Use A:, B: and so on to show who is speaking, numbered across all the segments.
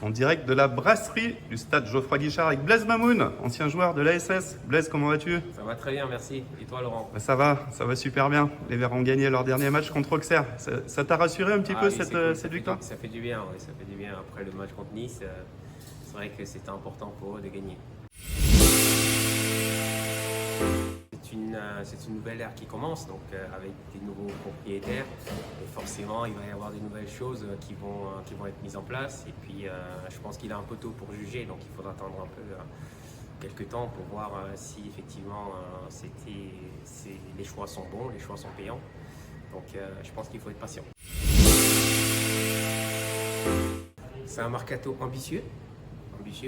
A: En direct de la brasserie du stade Geoffroy Guichard avec Blaise Mamoun, ancien joueur de l'ASS. Blaise, comment vas-tu?
B: Ça va très bien, merci. Et toi, Laurent?
A: Ça va super bien. Les Verts ont gagné leur dernier match contre Auxerre. Ça t'a rassuré un petit peu
B: Oui,
A: cette,
B: c'est cool.
A: cette victoire?
B: Ça fait du bien, oui, ça fait du bien. Après le match contre Nice, c'est vrai que c'était important pour eux de gagner. C'est une nouvelle ère qui commence, donc avec des nouveaux propriétaires. Et forcément, il va y avoir des nouvelles choses qui vont être mises en place. Et puis, je pense qu'il est un peu tôt pour juger, donc il faudra attendre un peu quelques temps pour voir si effectivement les choix sont bons, les choix sont payants. Donc, je pense qu'il faut être patient. C'est un mercato ambitieux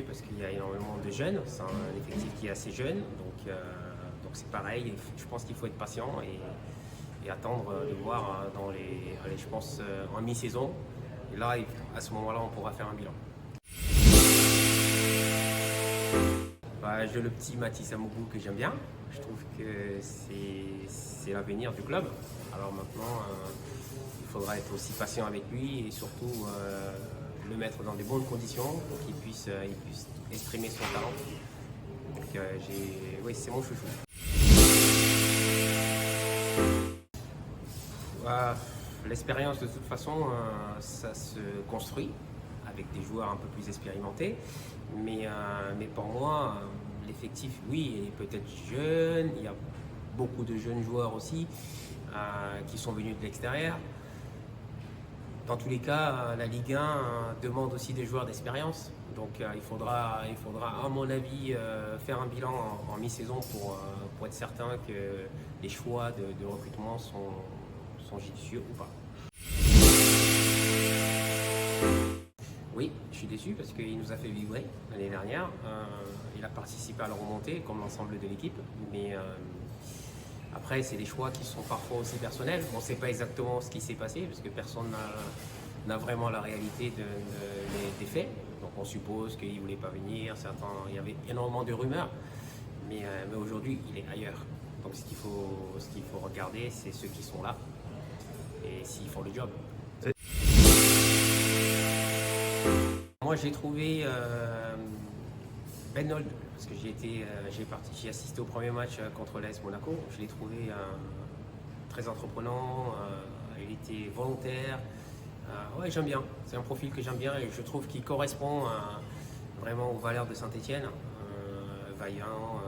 B: parce qu'il y a énormément de jeunes. C'est un effectif qui est assez jeune, donc c'est pareil. Je pense qu'il faut être patient et attendre de voir je pense en mi-saison. Et là, à ce moment-là, on pourra faire un bilan. J'ai le petit Mathis Amougou que j'aime bien. Je trouve que c'est l'avenir du club. Alors maintenant, il faudra être aussi patient avec lui et surtout le mettre dans de bonnes conditions pour qu'il puisse exprimer son talent. Donc oui, c'est mon chouchou. L'expérience de toute façon, ça se construit avec des joueurs un peu plus expérimentés. Mais pour moi, l'effectif, oui, est peut-être jeune. Il y a beaucoup de jeunes joueurs aussi qui sont venus de l'extérieur. Dans tous les cas, la Ligue 1 demande aussi des joueurs d'expérience. Donc il faudra, à mon avis, faire un bilan en mi-saison pour être certain que les choix de recrutement sont judicieux ou pas. Oui, je suis déçu parce qu'il nous a fait vibrer l'année dernière. Il a participé à la remontée comme l'ensemble de l'équipe. Mais après, c'est des choix qui sont parfois aussi personnels. On ne sait pas exactement ce qui s'est passé parce que personne n'a vraiment la réalité des faits. Donc on suppose qu'il ne voulait pas venir. Il y avait énormément de rumeurs. Mais aujourd'hui, il est ailleurs. Donc ce qu'il faut regarder, c'est ceux qui sont là et s'ils font le job. Moi, j'ai trouvé Ben Holt, parce que j'ai assisté au premier match contre l'AS Monaco. Je l'ai trouvé très entreprenant, il était volontaire. Ouais, j'aime bien. C'est un profil que j'aime bien et je trouve qu'il correspond vraiment aux valeurs de Saint-Étienne. Vaillant,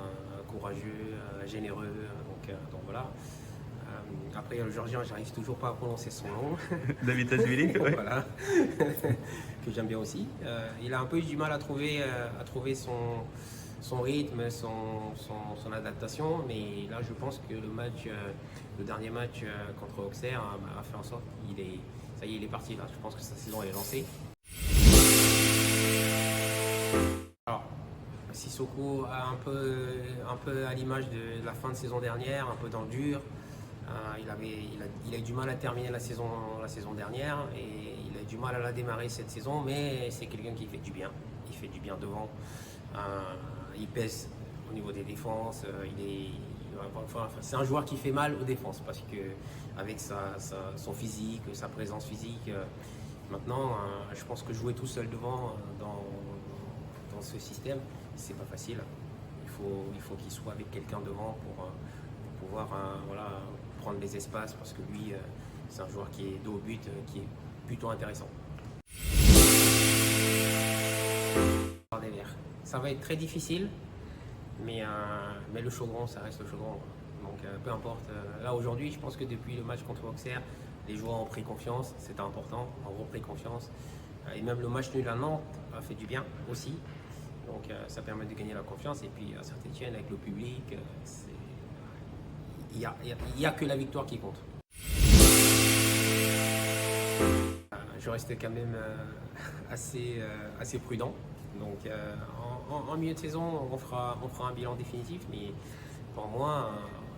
B: courageux, généreux. Donc voilà. Après, le Georgien, j'arrive toujours pas à prononcer son nom.
A: David Tashvili, ouais.
B: Voilà. Que j'aime bien aussi. Il a un peu eu du mal à trouver son rythme, son adaptation, mais là je pense que le dernier match contre Auxerre a fait en sorte ça y est, il est parti là. Je pense que sa saison est lancée. Alors, Sissoko a un peu à l'image de la fin de saison dernière, un peu dans le dur. Il a eu du mal à terminer la saison dernière et il a eu du mal à la démarrer cette saison, mais c'est quelqu'un qui fait du bien. Il fait du bien devant. Il pèse au niveau des défenses. C'est un joueur qui fait mal aux défenses parce que avec son physique, sa présence physique, maintenant, je pense que jouer tout seul devant dans ce système, c'est pas facile. Il faut qu'il soit avec quelqu'un devant pour pouvoir prendre les espaces parce que lui, c'est un joueur qui est dos au but, qui est plutôt intéressant. Ça va être très difficile, mais le chaudron, ça reste le chaudron. Donc peu importe. Là aujourd'hui, je pense que depuis le match contre Auxerre, les joueurs ont pris confiance, c'était important, ont repris confiance. Et même le match nul à Nantes a fait du bien aussi. Donc ça permet de gagner la confiance. Et puis à Saint-Étienne, avec le public, il n'y a que la victoire qui compte. Je reste quand même assez prudent. Donc en milieu de saison, on fera un bilan définitif. Mais pour moi,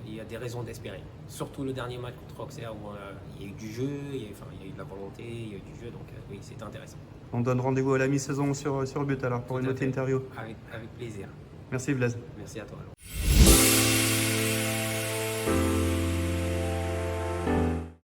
B: il y a des raisons d'espérer. Surtout le dernier match contre Auxerre où il y a eu du jeu, il y a eu de la volonté, il y a eu du jeu. Donc oui, c'est intéressant.
A: On donne rendez-vous à la mi-saison sur But alors pour une autre interview.
B: Avec plaisir.
A: Merci Blaise.
B: Merci à toi.